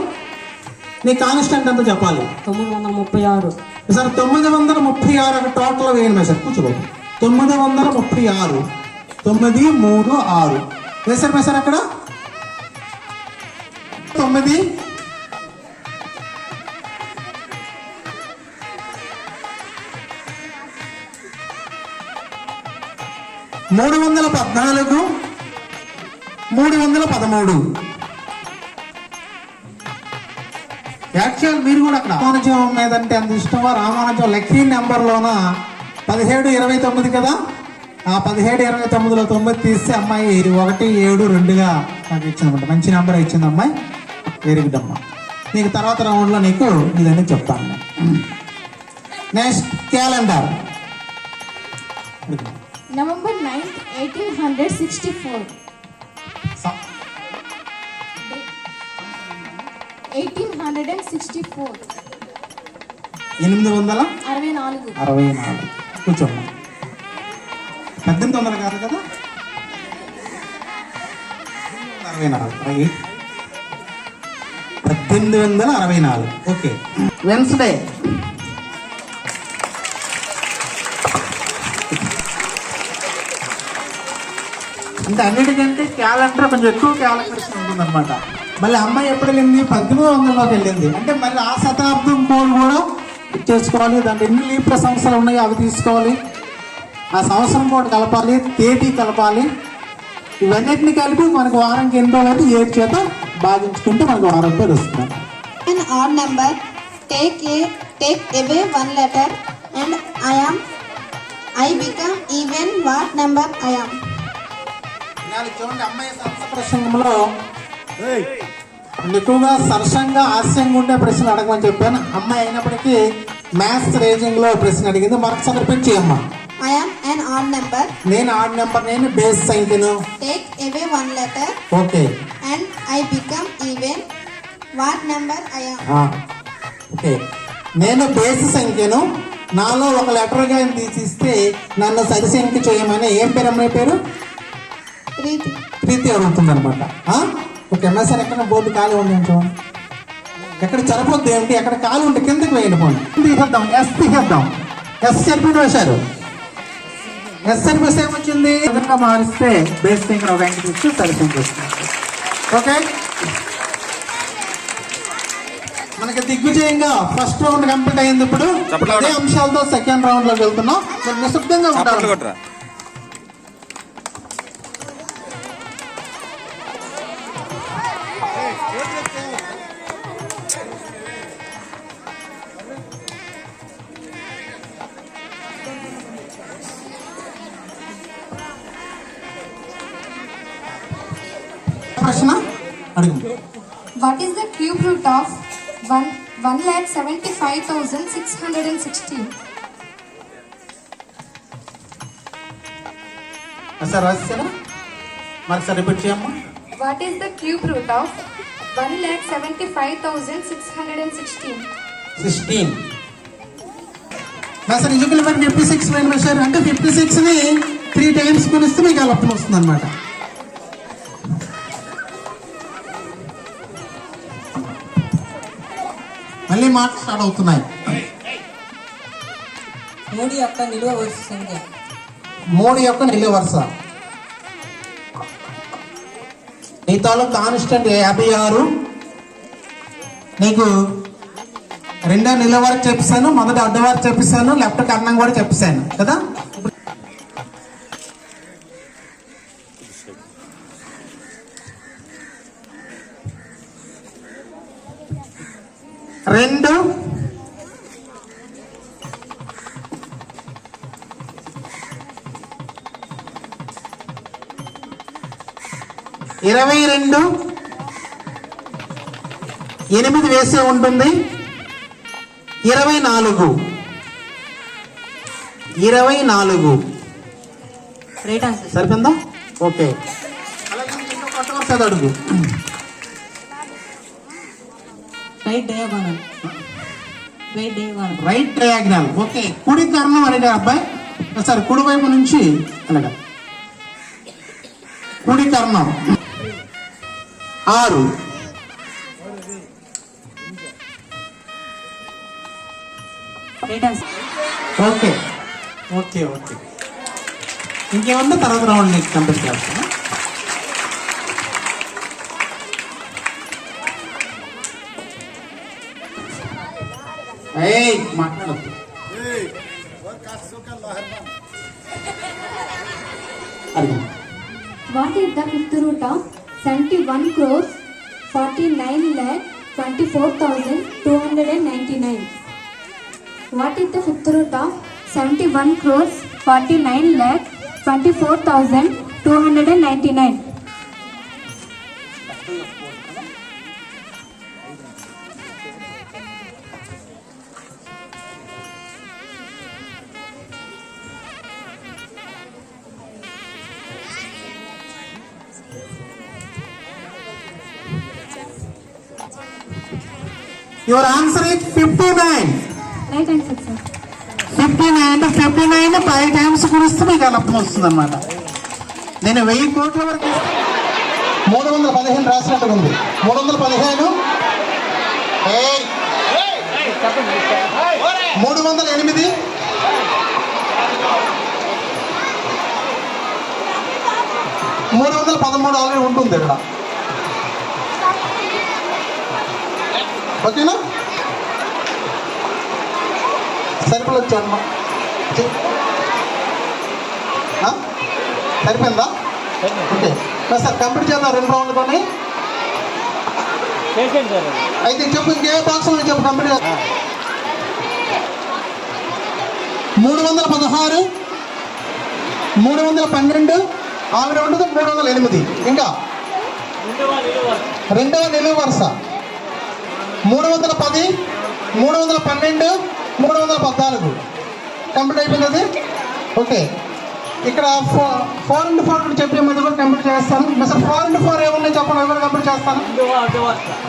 నీ కాన్స్టెంట్ ఎంత చెప్పాలి? 936. సార్ 936 ఒక టోటల్ వేయండి సార్. కూర్చోబోదు 936 9 3 6 వేసారు సార్. అక్కడ 9 314 313. యాక్చువల్ మీరు కూడా అక్కడ రామానుజం మీదంటే అంత ఇష్టమా? రామానుజం లక్కీ నెంబర్లోన 17 29 కదా. ఆ 17 29లో 9 తీస్తే అమ్మాయి 1 7 2గా నాకు ఇచ్చిందన్నమాట. మంచి నెంబర్ ఇచ్చింది అమ్మాయి. వెరీ గుడ్ అమ్మా. నీకు తర్వాత రౌండ్లో నీకు ఇదన్నీ చెప్తాను. Next calendar. November 9th, 1864. 1864. 864. కూర్చోండి. 1800 కాదు కదా, 1864. 1864. Okay, Wednesday. అంటే అన్నిటికంటే క్యాలెండర్ కొంచెం ఎక్కువ క్యాలిక్యులేషన్ ఉంటుందన్నమాట. మళ్ళీ అమ్మాయి ఎప్పుడు వెళ్ళింది? 1800లోకి వెళ్ళింది. అంటే మళ్ళీ ఆ శతాబ్దం కోడ్ కూడా చేసుకోవాలి. దాంట్లో ఎన్ని లీప్ల సంవత్సరాలు ఉన్నాయో అవి తీసుకోవాలి. ఆ సంవత్సరం కోడ్ కలపాలి, తేదీ కలపాలి. ఇవన్నిటిని కలిపి మనకు వారానికి ఎన్ని రోజులు అయితే 7 చేత భాగించుకుంటే మనకు వారం పేరు వస్తుంది. An odd number, take away 1 letter and I become even. What number I am? చూడండి, అమ్మాయి సరస ప్రసంగంలో ఎక్కువగా సరసంగా హాస్యంగా ఉండే ప్రశ్నలు అడగమని చెప్పాను. అమ్మాయి అయినప్పటికీ మ్యాథ్స్ రేంజింగ్ లో ప్రశ్న అడిగింది. మరొకసారి రిపీట్ చేయమ్మా. I am an odd number. నేను ఆడ్ నెంబర్, నేను బేస్ సంఖ్యను. Take away 1 letter okay and I become even. What number I am? Okay, నేను బేసి సంఖ్యను నాలో ఒక లెటర్గా తీసిస్తే నన్ను సరి సంఖ్య చేయమని ఏం పేరు అమ్మాయి పేరు ప్రీతి. ప్రీతి అడుగుతుంది అనమాట. ఓకే ఎంఎస్ఆర్ ఎక్కడ బోర్డు ఖాళీ ఉంది చూడండి. ఎక్కడ చరపొద్దు ఏంటి, ఎక్కడ ఖాళీ ఉంటే కిందకి వేయండి పోండి. తీసేద్దాం, ఎస్ తీసేద్దాం. ఎస్ సరిపోయిన వేశారు. ఎస్ సరిపోతే ఏమొచ్చింది, విధంగా మారిస్తే బేస్ సంఖ్య ఒక అంకి తీసి సరి సంఖ్య వస్తుంది. ఓకే, మనకి దిగ్విజయంగా ఫస్ట్ రౌండ్ కంప్లీట్ అయింది. ఇప్పుడు అదే అంశాలతో సెకండ్ రౌండ్ లోకి వెళ్తున్నాం. మీరు నిశ్శబ్దంగా ఉంటారు. ప్రశ్న అడుగు. What is the cube root of 1,75,616? Sir రాశారా? మరి సార్ రిపీట్ చేయమ్మా. What is the cube root of 1,75,616? 16. Sir is equal 56 వేశారు అంటే 56 ని 3 టైమ్స్ కొనిస్తే మీకు అలప్తం వస్తుంది అనమాట. మళ్ళీ మాటలు స్టార్ట్ అవుతున్నాయి. 3 యొక్క నిలువ వరుస సంఖ్య. 3 యొక్క నిలువ వరుస. నీ తాలూకు కాన్స్టెంట్ 56. నీకు రెండో నిలువ వరకు చెప్పేశాను, మొదటి అడ్డ వరకు చెప్పేశాను, లెఫ్ట్ కర్ణం కూడా చెప్పేశాను కదా. రెండు 22 8 వేసే ఉంటుంది. 24 రైట్ ఆన్సర్. సరిపోయిందా? ఓకే, అలాగే అడుగు. Right diagonal. Right diagonal. Okay, కుడి కర్ణం అడిగా అబ్బాయి. సరే, కుడి వైపు నుంచి అలాగా కుడి కర్ణం 6. Right answer. Okay okay okay, ఇంకేమన్నా తర్వాత రౌండ్ నీకు కంప్లీట్ చేస్తాను. మాట్లాడద్దు. What is the fifth root of 71 crores 49,24,299? What is the fifth root of 71 crores 49,24,299? Your answer is 59. Right answer, sir. 59 అంటే 59 5 టైమ్స్ కురిస్తే మీకు అలపం వస్తుంది అనమాట. నేను 1000 కోట్ల వరకు 315 రాసినట్టుగా ఉంది. 315 308 313 ఆల్రెడీ ఉంటుంది ఇక్కడ. ఓకేనా? సరిపోయి వచ్చాను. సరిపోయిందా? ఓకే సార్, కంప్లీట్ చేద్దాం 2 రౌండ్లతోనే. అయితే చెప్పు, ఇంకే బాక్స్ చెప్పు కంప్లీట్ చేద్దాం. 316 312 ఆవిడ ఉంటుంది 308. ఇంకా రెండవ నిలువ వరుస 310 312 314 కంప్లీట్ అయిపోయింది. ఓకే, ఇక్కడ 4 into 4 చెప్పే మధ్య కూడా కంప్లీట్ చేస్తాను. సార్ 4 into 4 ఏమున్నాయి చెప్పండి, ఎవరు కంప్లీట్ చేస్తాను.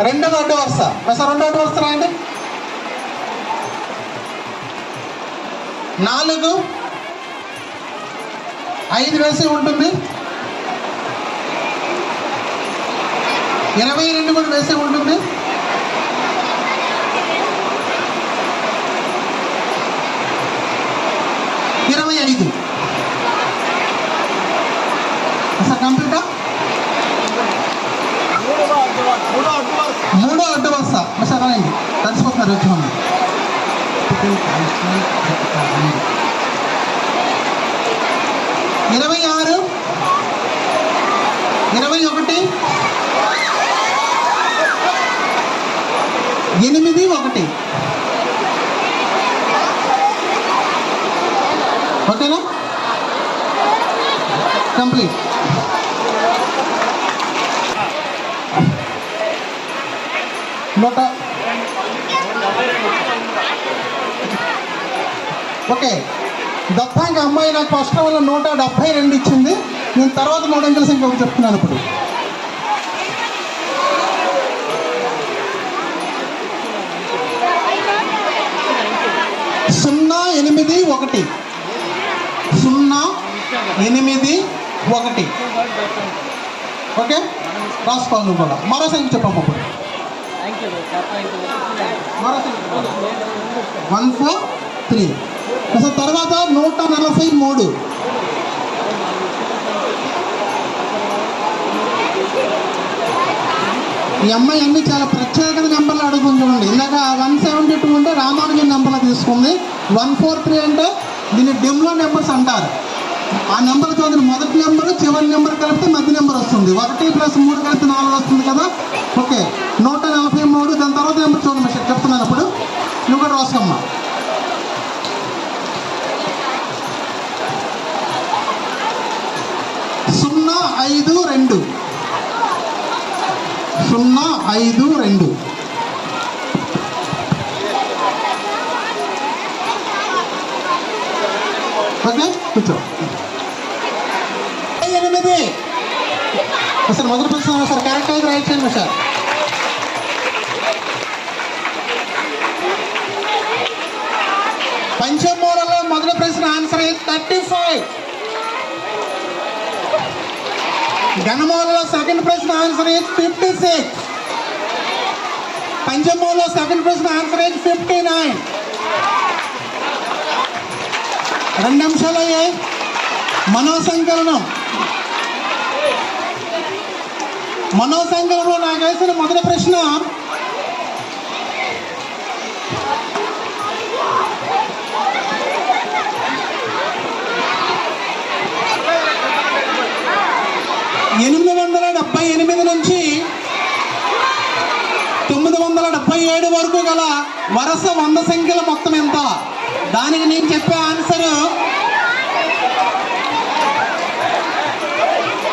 రెండవ అడ్డు వరుస సార్, రెండవ అడ్డు వరుస రాయండి. 4 5 వేసి ఉంటుంది, 22 కూడా వేసి ఉంటుంది, 25 అసలు కంప్లీటా? 3వ అడ్డు వరుస సార్ అయింది, కలిసిపోతున్నారు వచ్చి మనం 26 21 8 1 ఓకేనా? కంప్లీట్. ఓకే, దత్తాంగ అమ్మాయి నాకు ఫస్ట్ వల్ల 172 ఇచ్చింది. నేను తర్వాత 3 అంకెల సంఖ్య చెప్తున్నాను. ఇప్పుడు 081 081 ఓకే, రాసుకోవాలి నువ్వు కూడా. మరో సంఖ్య చెప్పమ్మా. ఇప్పుడు మరో సంఖ్య 143. అసలు తర్వాత 143. ఈ అమ్మాయి అన్ని చాలా ప్రత్యేకత నెంబర్లు అడుగుతుంది చూడండి. ఇందాక 172 అంటే రామానుజన్ నెంబర్లో తీసుకుంది. 143 అంటే దీన్ని డెమ్లో నెంబర్స్ అంటారు. ఆ నెంబర్ చూడండి, మొదటి నెంబర్ చివరి నెంబర్ కలిపితే మధ్య నెంబర్ వస్తుంది. 1 + 3 కలిపితే 4 వస్తుంది కదా. ఓకే, 143. దాని తర్వాత నెంబర్ చూడండి చెప్తున్నాను. అప్పుడు నువ్వు కూడా రాసుకోమ్మా. 052 052. ఓకే, కూర్చో. 8 సార్ మొదటి ప్రశ్న సార్ కరెక్ట్ అయితే రైట్ చేయండి సార్. పంచమూలలో మొదటి ప్రశ్న ఆన్సర్ 35. ఘనమూలలో సెకండ్ ప్రశ్న ఆన్సర్ 56. పంచమూలలో సెకండ్ ప్రశ్న ఆన్సర్ 59. 2 అంశాలు అయ్యాయి. మనోసంకలనంలో నాకు వేసిన మొదటి ప్రశ్న $878 నుంచి 977 వరకు గల వరుస 100 సంఖ్యల మొత్తం ఎంత? దానికి నేను చెప్పే ఆన్సర్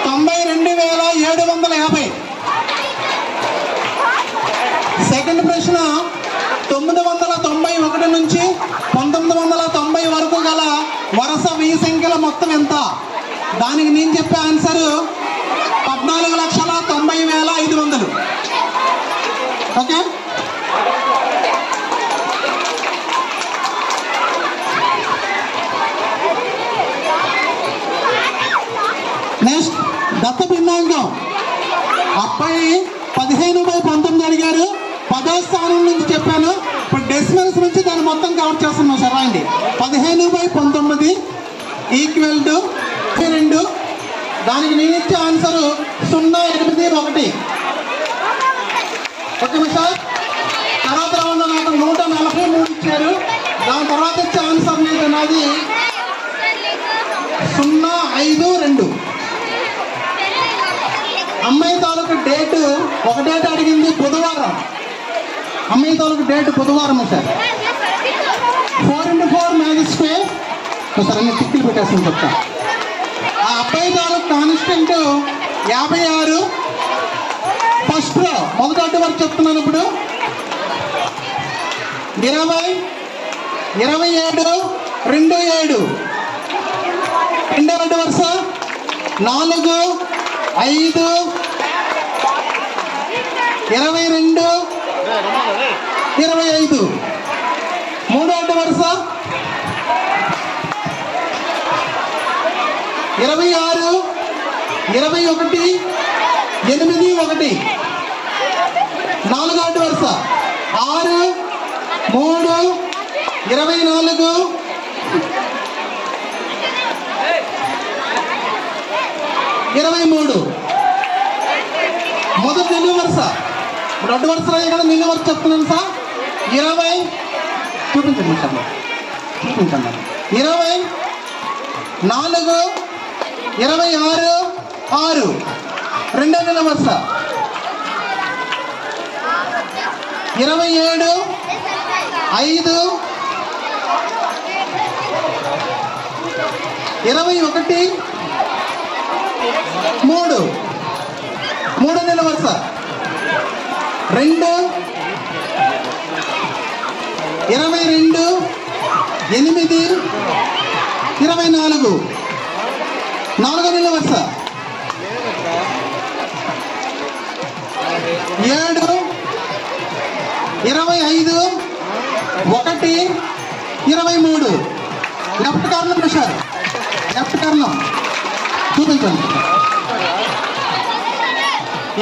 92,750. సెకండ్ ప్రశ్న 991 నుంచి 1990 వరకు గల వరుస 1000 సంఖ్యల మొత్తం ఎంత? దానికి నేను చెప్పే ఆన్సర్ 14,90,500. ఓకే, నెక్స్ట్ దత్త భిన్నాంగం. అబ్బాయి 15/19 అడిగారు. 10వ స్థానం నుంచి చెప్పాను. ఇప్పుడు డెసిమల్స్ నుంచి దాన్ని మొత్తం కవర్ చేస్తున్నాం సార్. రాయండి 15/19 = 2. దానికి నేను ఇచ్చే ఆన్సర్ 081. Okay sir. తర్వాత రౌండ్ నాకు 143 ఇచ్చారు. దాని తర్వాత ఇచ్చే ఆన్సర్ నేను నాది 052. అమ్మాయి తాలూకు డేటు ఒక డేట్ అడిగింది బుధవారం. అమ్మాయి తాలూకు డేట్ బుధవారం sir. 4x4 magic square sir అన్ని టిక్కిలు పెట్టేస్తాను చెప్తా. ఆ అబ్బాయి తాలూకు కాన్స్టెంట్ 56. ఫస్ట్ లో మొదటి అడ్డు వరకు చెప్తున్నాను. ఇప్పుడు 20, 27, 27. రెండో అడ్డు వరుస 4, 5, 22, 25. మూడో అడ్డు వరుస 26, 21, 8, 1. 4వ అడ్డు వరుస 6, 3, 24, 23. మొదటి నిలువు వరుస. ఇప్పుడు అడ్డు వరుసలు అయ్యే కదా నిలువు వరుస చెప్తున్నాను సార్. 20 చూపించండి సార్, చూపించండి. 24, 26, 6. రెండో నిలువు వరుస. 27, 5, 21, 3. మూడో నిలువు వరుస. 2, 22, 8, 24. నాలుగో నిలువు వరుస. 7, 25, 1, 23. Left corner pressure, left corner చూపించండి.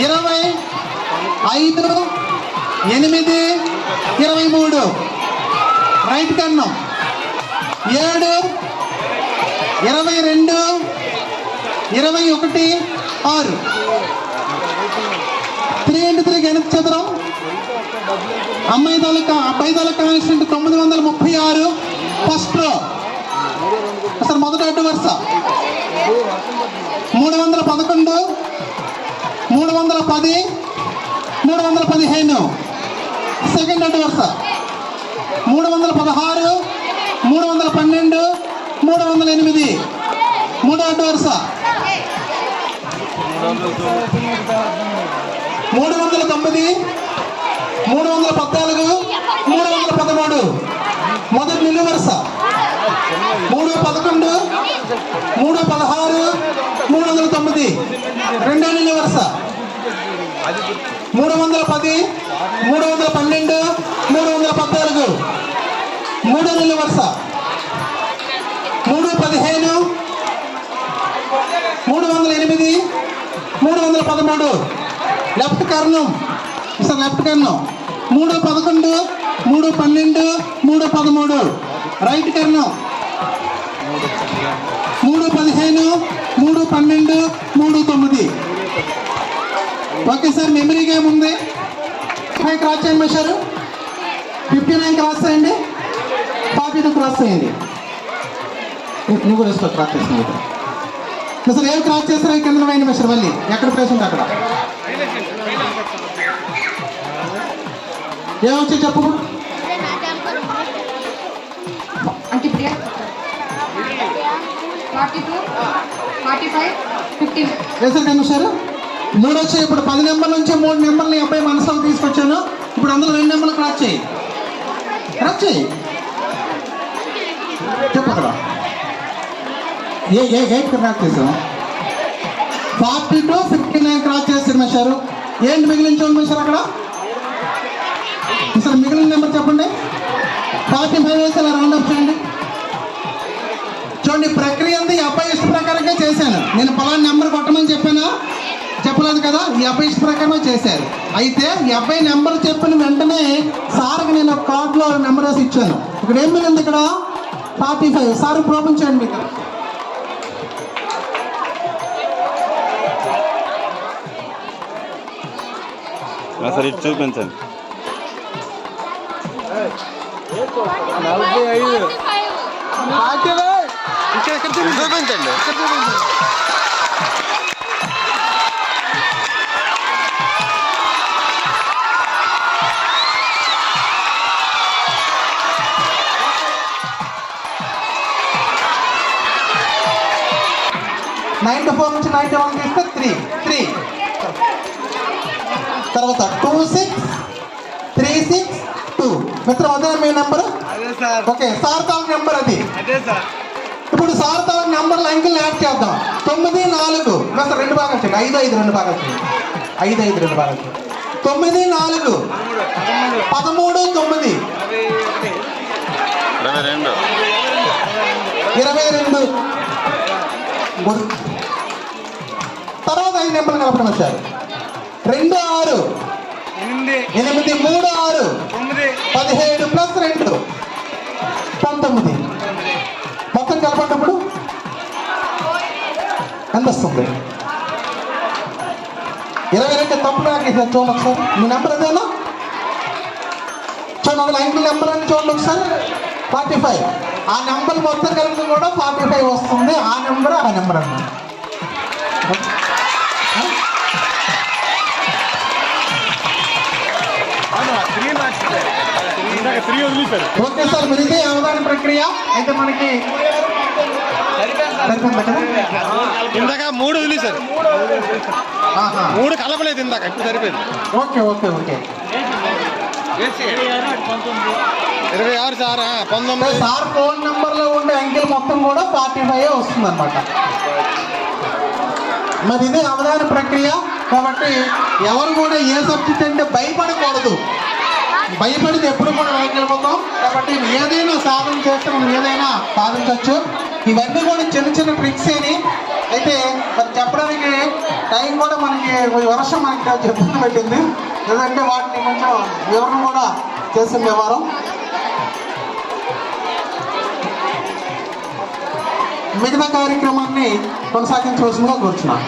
25, 8, 23. రైట్ కన్నం. 7, 22, 21, 6. 3x3 గణిత చదరం. అబ్బాయి తాలూకా కాన్స్టెంట్ 936. ఫస్ట్ రో అసలు మొదటి అడ్డు వరుస. 311, 310, 315. సెకండ్ అడ్డు వరుస. 316, 312, 308. మూడో అడ్డు వరుస. 309, 314, 313. మొదటి నిలువు వరుస. 311, 316, 309. రెండో నిలువు వరుస. 310, 312, 314. మూడో నిలువు వరుస. 315, 308, 313. లెఫ్ట్ కర్ణం సార్, లెఫ్ట్ కర్ణం. 311, 312, 313. రైట్ కర్ణం. 315, 312, 39. ఓకే సార్, మెమరీ గేమ్ ఉంది. 5 క్రాస్ చేయండి మెషర్. 59 క్రాస్ చేయండి. 42 క్రాస్ చేయండి. నువ్వు కూడా వేసుకో, క్రాస్ చేస్తున్నావు సార్. ఏం క్రాస్ చేస్తారో కింద వేయండి మెషర్. మళ్ళీ ఎక్కడ ప్లేస్ ఉంది అక్కడ. ఏమొచ్చి చెప్పు. అంటే 42, 45, 50. వేసారు కదా సార్. 3 వచ్చాయి. ఇప్పుడు 10 నెంబర్ల నుంచి 3 నెంబర్లు ఈ అబ్బాయి మనసులో తీసుకొచ్చాను. ఇప్పుడు అందులో 2 నెంబర్లు క్రాస్ చేయి. క్రాస్ చేయి చెప్పు అక్కడ. ఏ క్రాస్ చేసాం. 42, 59 క్రాస్ చేస్తారు మెషారు. ఏంటి మిగిలిన చూడండి మెషారు అక్కడ. సార్ మిగిలిన నెంబర్ చెప్పండి. 45 వేసి అలా రౌండ్ అప్ చేయండి. చూడండి, ప్రక్రియ అంతా ఈ అబ్బాయి ఇష్ట ప్రకారంగా చేశాను. నేను పలానా నెంబర్ కొట్టమని చెప్పానా? చెప్పలేదు కదా. ఈ అబ్బాయి ఇష్ట ప్రకారమే చేశారు. అయితే ఈ అబ్బాయి నెంబర్ చెప్పిన వెంటనే సార్కి నేను కార్డులో నెంబర్ వేసి ఇచ్చాను. ఇక్కడ ఏం మిగిలింది? ఇక్కడ 45. సార్ ప్రాబ్లం చేయండి మీకు. సార్ ఇటు చూపించండి. 45. ఇక్కడ చూపించండి. 94 నుంచి 91 తీస్తే 3. తర్వాత 26362. మిత్రం అదే మీ నెంబర్. ఓకే, సార్ తాలూకు నెంబర్ అది. ఇప్పుడు సార్ తాలూకు నెంబర్లు అంకెలు యాడ్ చేద్దాం. 9, 4. సార్ 2 భాగాలు చేయండి. 5, 5, 2 భాగాలు చేయండి. 5, 5, 2 భాగాలు చేయండి. 9, 4, 13, 9, 22, తర్వాత 5 నెంబర్లు కలపడం సార్. 2 6 8 3 6 17 ప్లస్ 2 19. మొత్తం కలపేటప్పుడు ఎంత వస్తుంది? 22 తప్పు రాకేసారు. చూడండి ఒకసారి మీ నెంబర్ అదేనా? చూడండి అందులో అంకుల్ నెంబర్ అని చూడండి ఒకసారి. 45. ఆ నెంబర్ మొత్తం కలిపి కూడా 45 వస్తుంది. ఆ నెంబర్ అన్న ఓకే సార్. మీరు ఇదే అవగాహన ప్రక్రియ అయితే మనకి ఇందాక 3 వదిలేశారు, 3 కలపలేదు ఇందాక, ఇప్పుడు సరిపోయింది. Okay okay okay 26 sir 19. Sir phone number లో ఉండే అంకెల్ మొత్తం కూడా 45 వస్తుంది అనమాట. మరి ఇదే అవగాహన ప్రక్రియ కాబట్టి ఎవరు కూడా ఏ సబ్జెక్ట్ అంటే భయపడకూడదు. భయపడితే ఎప్పుడు కూడా వెళ్ళిపోతాం. కాబట్టి ఏదైనా సాధన చేస్తే మనం ఏదైనా సాధించవచ్చు. ఇవన్నీ కూడా చిన్న చిన్న ట్రిక్స్ అని అయితే మరి చెప్పడానికి టైం కూడా మనకి వర్షం మనకి చెప్పడం పెట్టింది. ఎందుకంటే వాటిని కొంచెం వివరణ కూడా చేసిన వ్యవహారం. మిగతా కార్యక్రమాన్ని కొనసాగించవలసిందిగా కూర్చున్నాను.